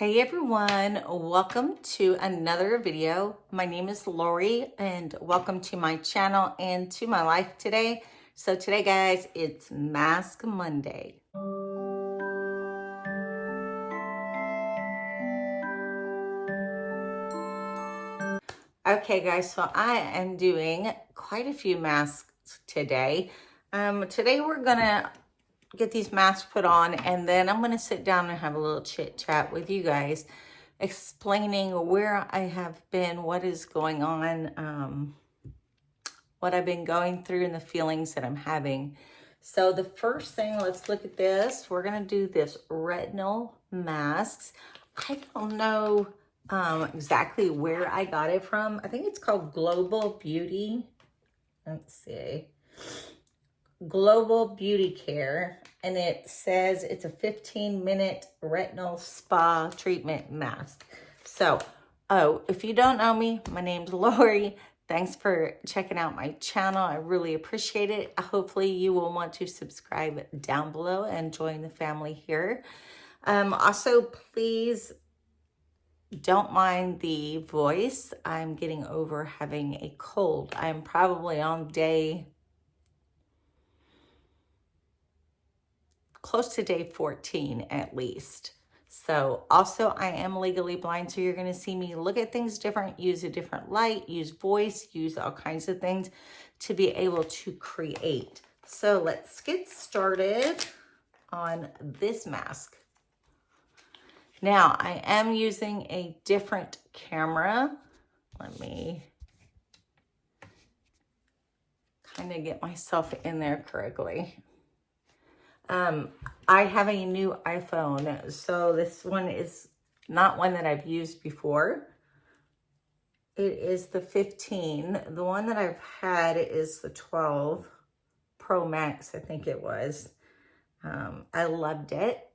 Hey everyone, welcome to another video. My name is Lori and welcome to my channel and to my life today. So today guys, it's Mask Monday. Okay guys, so I am doing quite a few masks today. Today we're gonna get these masks put on and then I'm gonna sit down and have a little chit chat with you guys, explaining where I have been, what is going on, what I've been going through and the feelings that I'm having. So the first thing, let's look at this. We're gonna do this retinol masks. I don't know exactly where I got it from. I think it's called Global Beauty. Let's see. Global Beauty Care, and it says it's a 15-minute retinol spa treatment mask. So, if you don't know me, my name's Lori. Thanks for checking out my channel. I really appreciate it. Hopefully you will want to subscribe down below and join the family here. Also, please don't mind the voice. I'm getting over having a cold. I'm probably on close to day 14 at least. So also I am legally blind, so you're going to see me look at things different, use a different light, use voice, use all kinds of things to be able to create. So let's get started on this mask. Now I am using a different camera. Let me kind of get myself in there correctly. I have a new iPhone, so this one is not one that I've used before. It is the 15. The one that I've had is the 12 Pro Max, I think it was. I loved it,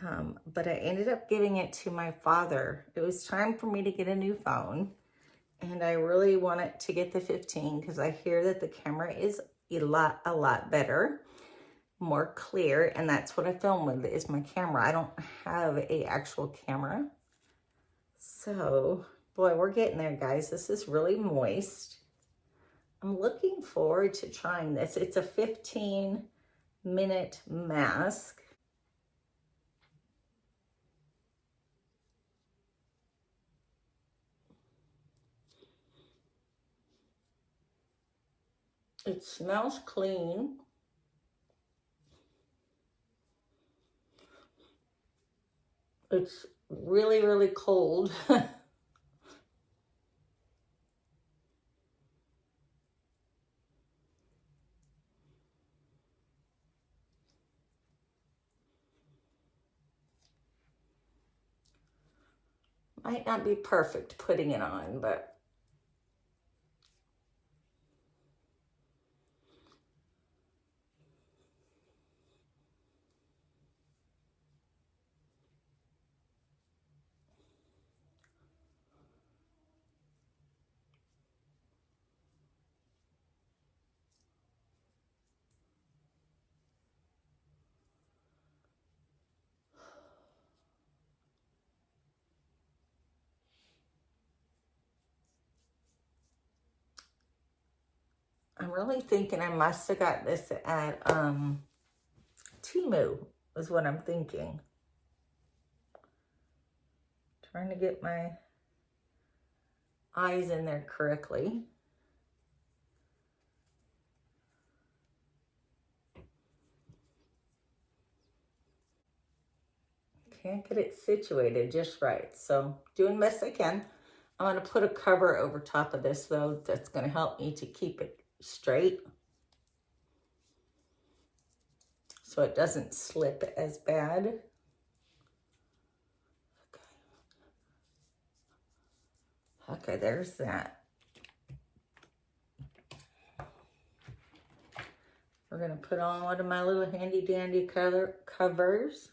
but I ended up giving it to my father. It was time for me to get a new phone, and I really wanted to get the 15 because I hear that the camera is a lot better, more clear, and that's what I film with is my camera. I don't have a actual camera. So, boy, we're getting there, guys. This is really moist. I'm looking forward to trying this. It's a 15-minute mask. It smells clean. It's really, really cold. Might not be perfect putting it on, but I'm really thinking I must have got this at Temu is what I'm thinking. Trying to get my eyes in there correctly. Can't get it situated just right. So doing the best I can. I'm going to put a cover over top of this though. That's going to help me to keep it straight, so it doesn't slip as bad. Okay, there's that. We're going to put on one of my little handy dandy covers.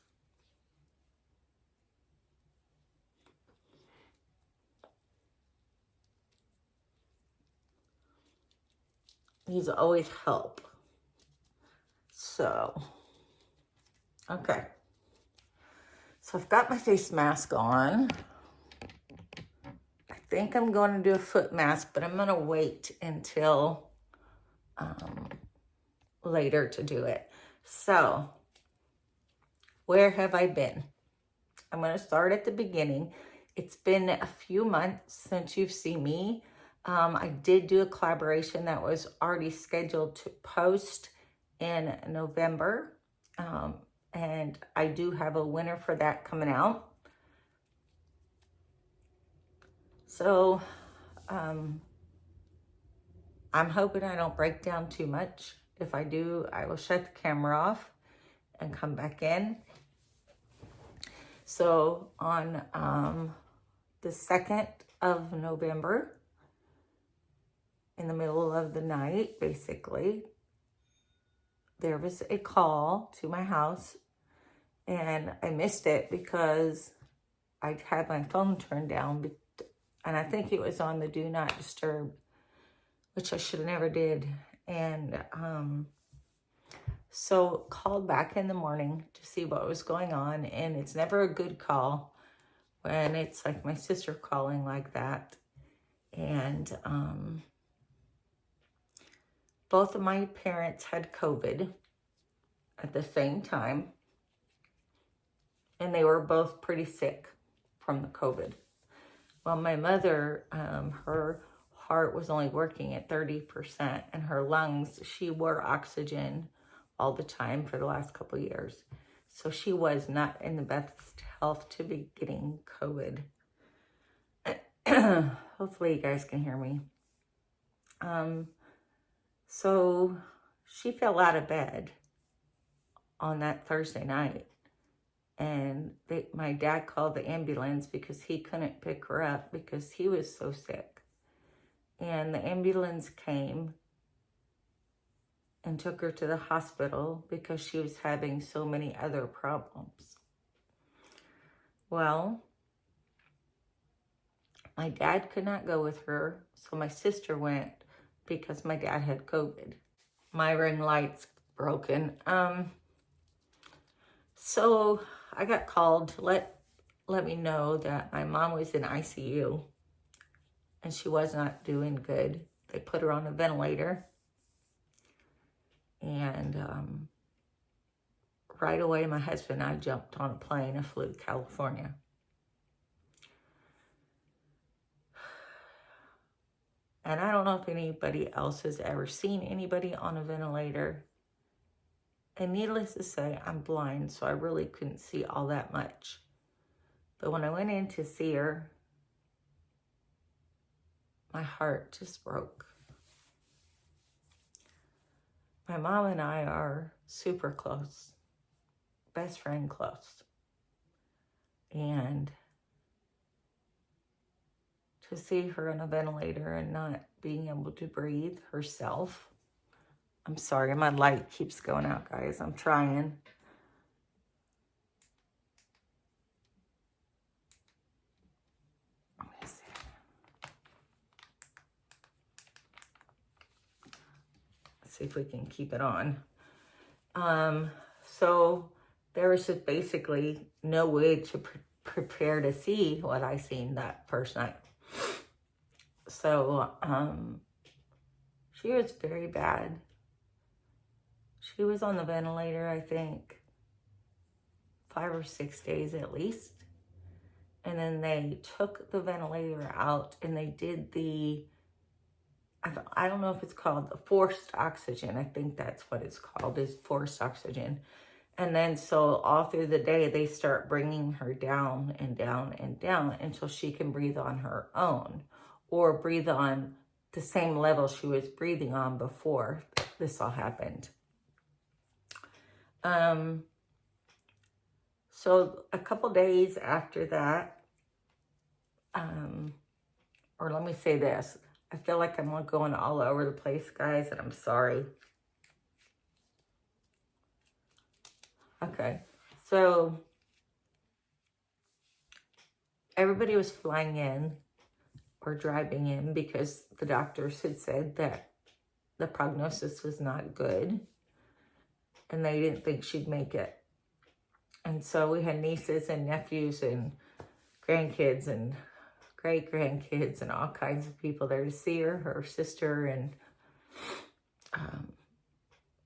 These always help. So, okay. So I've got my face mask on. I think I'm going to do a foot mask, but I'm going to wait until later to do it. So where have I been? I'm going to start at the beginning. It's been a few months since you've seen me. I did do a collaboration that was already scheduled to post in November. And I do have a winner for that coming out. So I'm hoping I don't break down too much. If I do, I will shut the camera off and come back in. So on the 2nd of November, in the middle of the night, basically, there was a call to my house, and I missed it because I had my phone turned down, and I think it was on the do not disturb, which I should have never did. And so called back in the morning to see what was going on, and it's never a good call when it's like my sister calling like that. And both of my parents had COVID at the same time, and they were both pretty sick from the COVID. Well, my mother, her heart was only working at 30%, and her lungs, she wore oxygen all the time for the last couple of years. So she was not in the best health to be getting COVID. Hopefully you guys can hear me. So she fell out of bed on that Thursday night, and my dad called the ambulance because he couldn't pick her up because he was so sick. And the ambulance came and took her to the hospital because she was having so many other problems. Well, my dad could not go with her, so my sister went because my dad had COVID. My ring light's broken. So I got called to let me know that my mom was in ICU and she was not doing good. They put her on a ventilator. And right away, my husband and I jumped on a plane and flew to California. And I don't know if anybody else has ever seen anybody on a ventilator. And needless to say, I'm blind, so I really couldn't see all that much. But when I went in to see her, my heart just broke. My mom and I are super close, best friend close. And to see her on a ventilator and not being able to breathe herself. I'm sorry, my light keeps going out, guys. I'm trying. Let me see. Let's see if we can keep it on. So there was just basically no way to prepare to see what I seen that first night. So she was very bad. She was on the ventilator, I think, 5 or 6 days at least. And then they took the ventilator out and they did I don't know if it's called the forced oxygen. I think that's what it's called, is forced oxygen. And then so all through the day, they start bringing her down and down and down until she can breathe on her own or breathe on the same level she was breathing on before this all happened. So a couple days after that, or let me say this, I feel like I'm going all over the place, guys, and I'm sorry. Okay, so everybody was flying in or driving in because the doctors had said that the prognosis was not good and they didn't think she'd make it. And so we had nieces and nephews and grandkids and great-grandkids and all kinds of people there to see her sister, and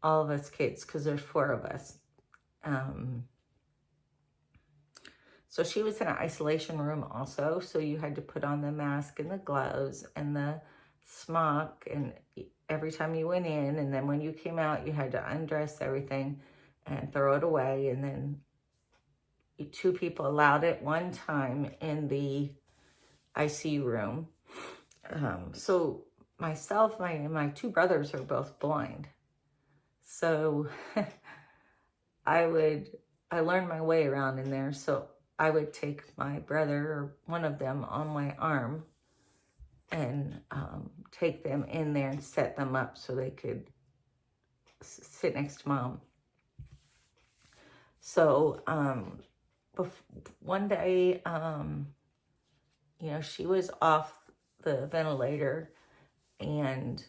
all of us kids, because there's 4 of us. So she was in an isolation room also, so you had to put on the mask and the gloves and the smock, and every time you went in, and then when you came out, you had to undress everything and throw it away, and then 2 people allowed at one time in the ICU room. So myself, my 2 brothers are both blind. So I learned my way around in there. So I would take my brother, or one of them, on my arm and take them in there and set them up so they could sit next to Mom. So one day, you know, she was off the ventilator, and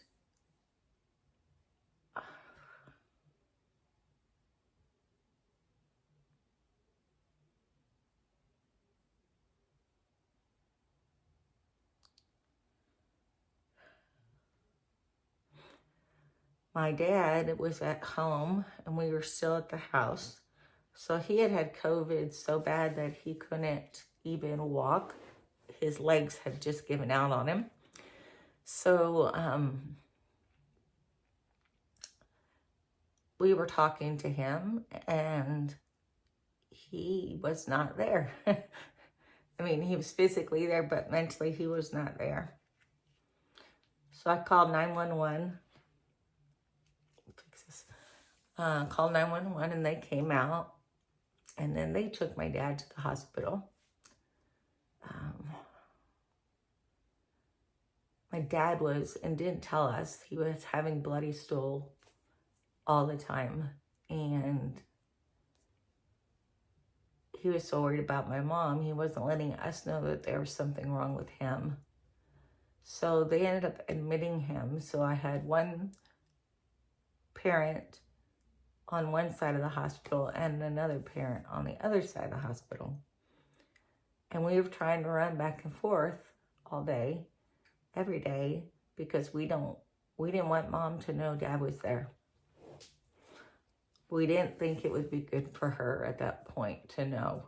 my dad was at home and we were still at the house. So he had COVID so bad that he couldn't even walk. His legs had just given out on him. So we were talking to him and he was not there. I mean, he was physically there, but mentally he was not there. So I called 911. Called 911 and they came out, and then they took my dad to the hospital. My dad was, and didn't tell us, he was having bloody stool all the time, and he was so worried about my mom, he wasn't letting us know that there was something wrong with him. So they ended up admitting him. So I had one parent on one side of the hospital and another parent on the other side of the hospital. And we were trying to run back and forth all day, every day, because we didn't want Mom to know Dad was there. We didn't think it would be good for her at that point to know.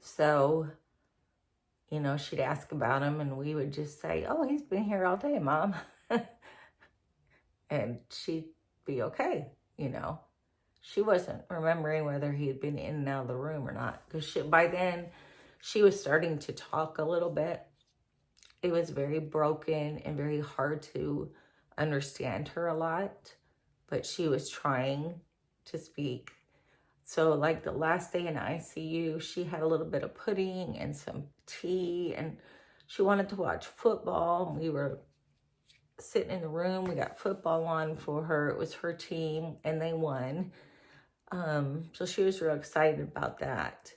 So, you know, she'd ask about him and we would just say, "Oh, he's been here all day, Mom." And she'd be okay, you know. She wasn't remembering whether he had been in and out of the room or not, because by then she was starting to talk a little bit. It was very broken and very hard to understand her a lot, but she was trying to speak. So like the last day in ICU, she had a little bit of pudding and some tea, and she wanted to watch football. We were sitting in the room. We got football on for her. It was her team and they won. So she was real excited about that.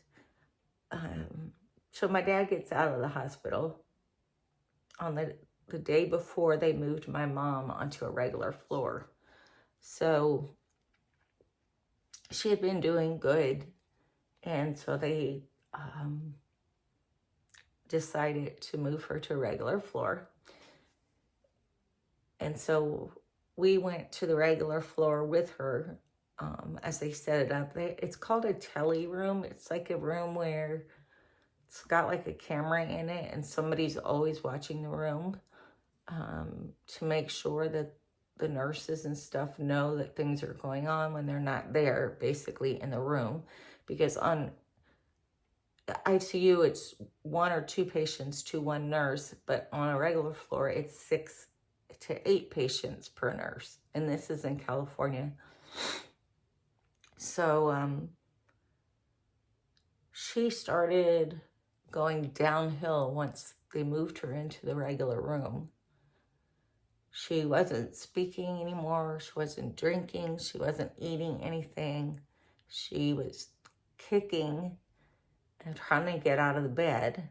So my dad gets out of the hospital on the day before they moved my mom onto a regular floor. So she had been doing good. And so they decided to move her to a regular floor. And so we went to the regular floor with her as they set it up. It's called a tele room. It's like a room where it's got like a camera in it and somebody's always watching the room to make sure that the nurses and stuff know that things are going on when they're not there, basically, in the room. Because on ICU, it's 1 or 2 patients to 1 nurse, but on a regular floor, it's 6 to 8 patients per nurse. And this is in California. So she started going downhill once they moved her into the regular room. She wasn't speaking anymore. She wasn't drinking. She wasn't eating anything. She was kicking and trying to get out of the bed.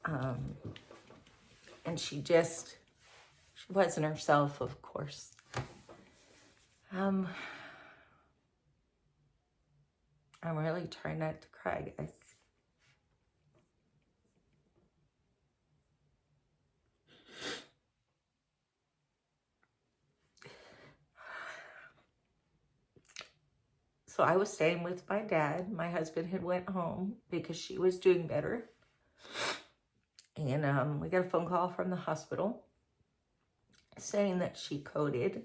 And she wasn't herself, of course. I'm really trying not to cry, guys. So I was staying with my dad. My husband had went home because she was doing better. And we got a phone call from the hospital saying that she coded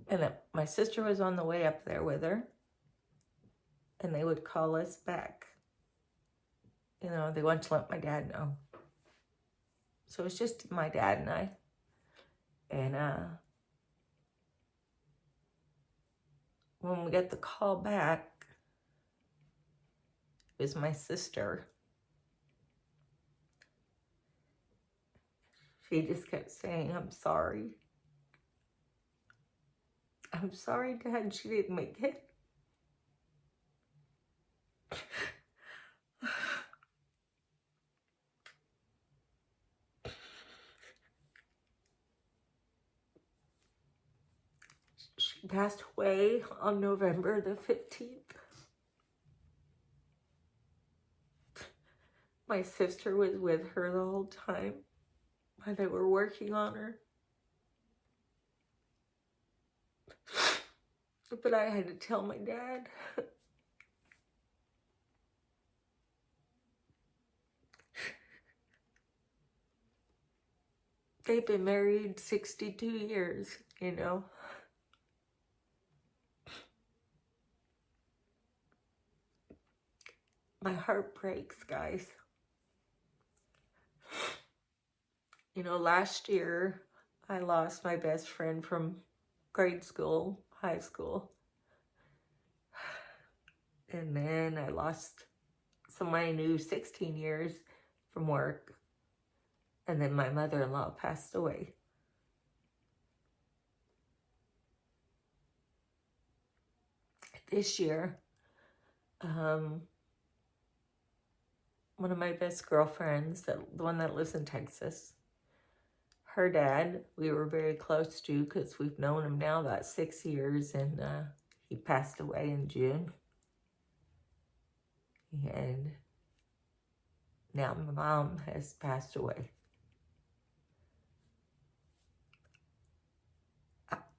and that my sister was on the way up there with her and they would call us back. You know, they wanted to let my dad know. So it was just my dad and I. And when we got the call back, it was my sister. She just kept saying, I'm sorry. I'm sorry, Dad, she didn't make it. She passed away on November the 15th. My sister was with her the whole time while they were working on her. But I had to tell my dad. They've been married 62 years, you know. My heart breaks, guys. You know, last year, I lost my best friend from grade school, high school. And then I lost somebody I knew 16 years from work. And then my mother-in-law passed away. This year, one of my best girlfriends, the one that lives in Texas, her dad, we were very close to because we've known him now about 6 years, and he passed away in June. And now my mom has passed away.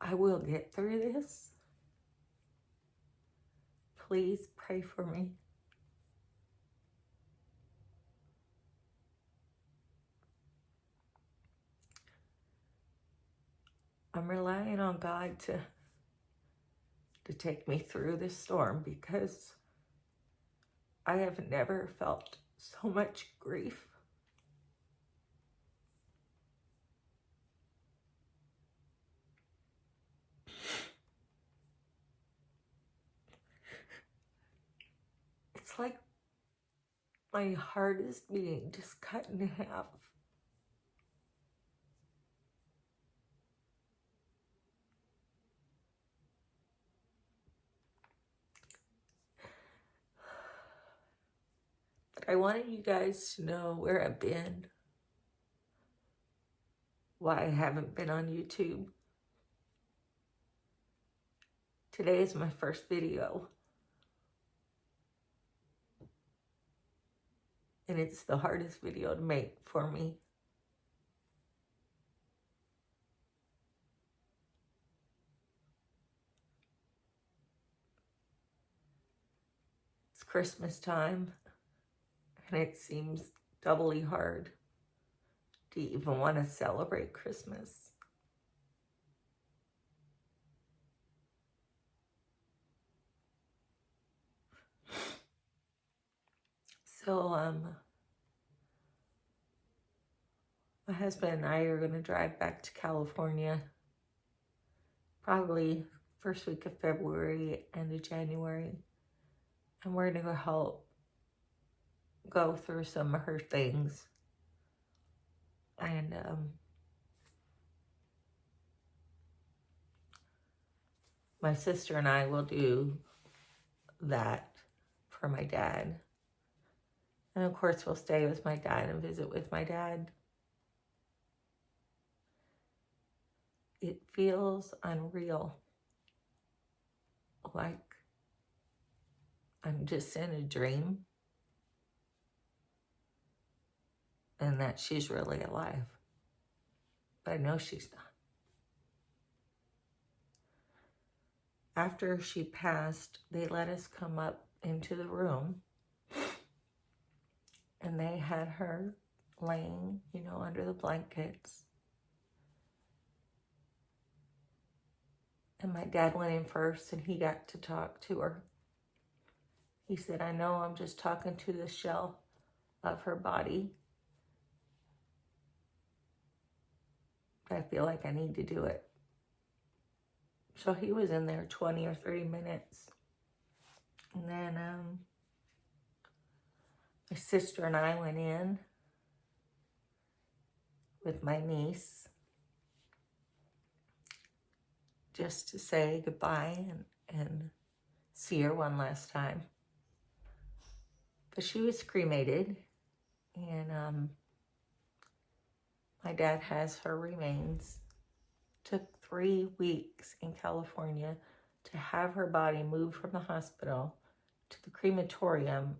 I will get through this. Please pray for me. I'm relying on God to take me through this storm because I have never felt so much grief. It's like my heart is being just cut in half. But I wanted you guys to know where I've been, why I haven't been on YouTube. Today is my first video. And it's the hardest video to make for me. It's Christmas time, and it seems doubly hard to even want to celebrate Christmas. So, my husband and I are going to drive back to California probably first week of February, end of January. And we're going to help go through some of her things. And my sister and I will do that for my dad. And of course, we'll stay with my dad and visit with my dad. It feels unreal. Like I'm just in a dream and that she's really alive. But I know she's not. After she passed, they let us come up into the room and they had her laying, you know, under the blankets. And my dad went in first and he got to talk to her. He said, I know I'm just talking to the shell of her body, but I feel like I need to do it. So he was in there 20 or 30 minutes. And then my sister and I went in with my niece just to say goodbye and see her one last time. But she was cremated, and my dad has her remains. Took 3 weeks in California to have her body moved from the hospital to the crematorium,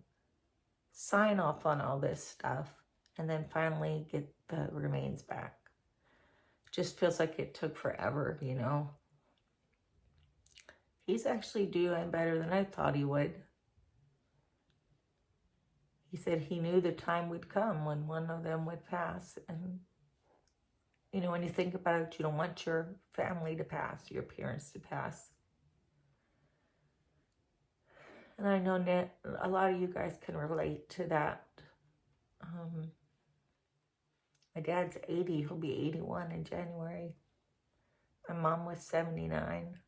sign off on all this stuff, and then finally get the remains back. Just feels like it took forever, you know. He's actually doing better than I thought he would. He said he knew the time would come when one of them would pass. And, you know, when you think about it, you don't want your family to pass, your parents to pass. And I know a lot of you guys can relate to that. My dad's 80. He'll be 81 in January. My mom was 79.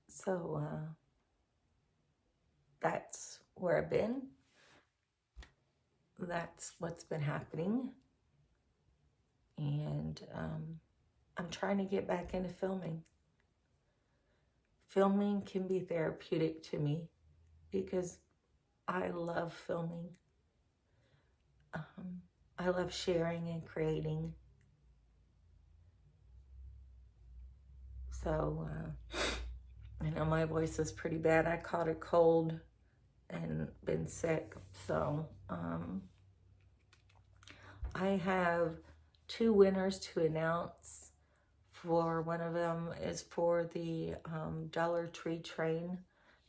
So that's where I've been. That's what's been happening. And I'm trying to get back into filming. Filming can be therapeutic to me because I love filming. I love sharing and creating. So I know my voice is pretty bad. I caught a cold and been sick. So I have 2 winners to announce. For one of them is for the Dollar Tree train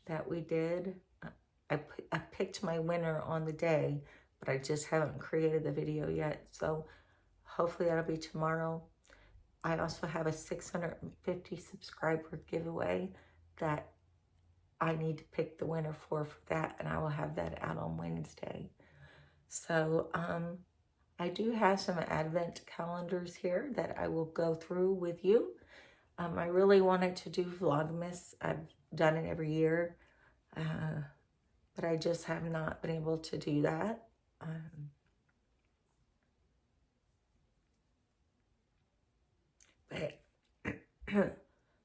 that we did. I picked my winner on the day, but I just haven't created the video yet. So hopefully that'll be tomorrow. I also have a 650 subscriber giveaway that I need to pick the winner for that, and I will have that out on Wednesday. So I do have some advent calendars here that I will go through with you. I really wanted to do Vlogmas. I've done it every year, but I just have not been able to do that. But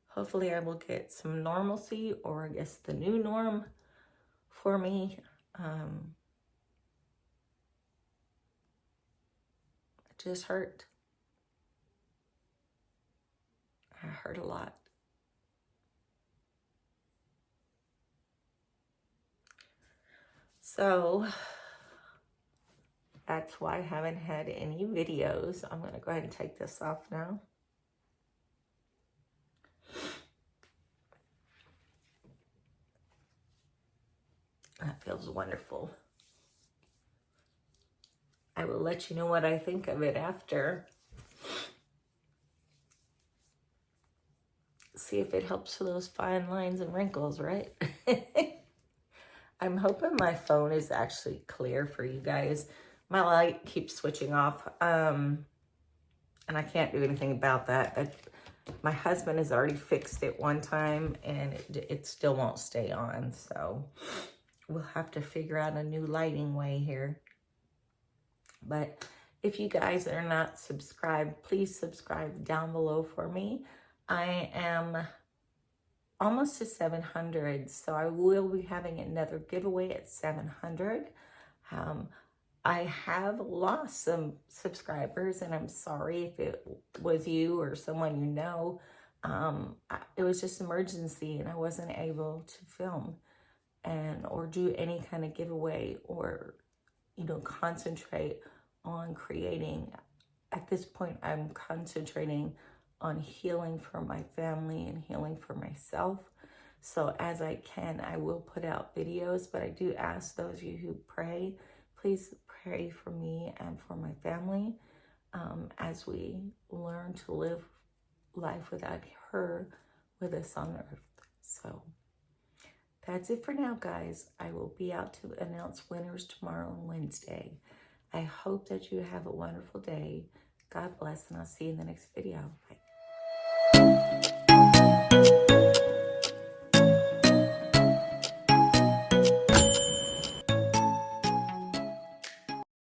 hopefully I will get some normalcy, or I guess the new norm for me. It just hurt. I hurt a lot. So that's why I haven't had any videos. I'm going to go ahead and take this off now. That feels wonderful. I will let you know what I think of it after. See if it helps with those fine lines and wrinkles, right? I'm hoping my phone is actually clear for you guys. My light keeps switching off, and I can't do anything about that. My husband has already fixed it one time, and it still won't stay on, so we'll have to figure out a new lighting way here. But if you guys are not subscribed, please subscribe down below for me. I am almost to 700, so I will be having another giveaway at 700. I have lost some subscribers, and I'm sorry if it was you or someone you know. it was just emergency and I wasn't able to film or do any kind of giveaway or, you know, concentrate on creating. At this point, I'm concentrating on healing for my family and healing for myself. So as I can, I will put out videos, but I do ask those of you who pray, please pray for me and for my family as we learn to live life without her with us on earth. So that's it for now, guys. I will be out to announce winners tomorrow and Wednesday. I hope that you have a wonderful day. God bless, and I'll see you in the next video. Bye.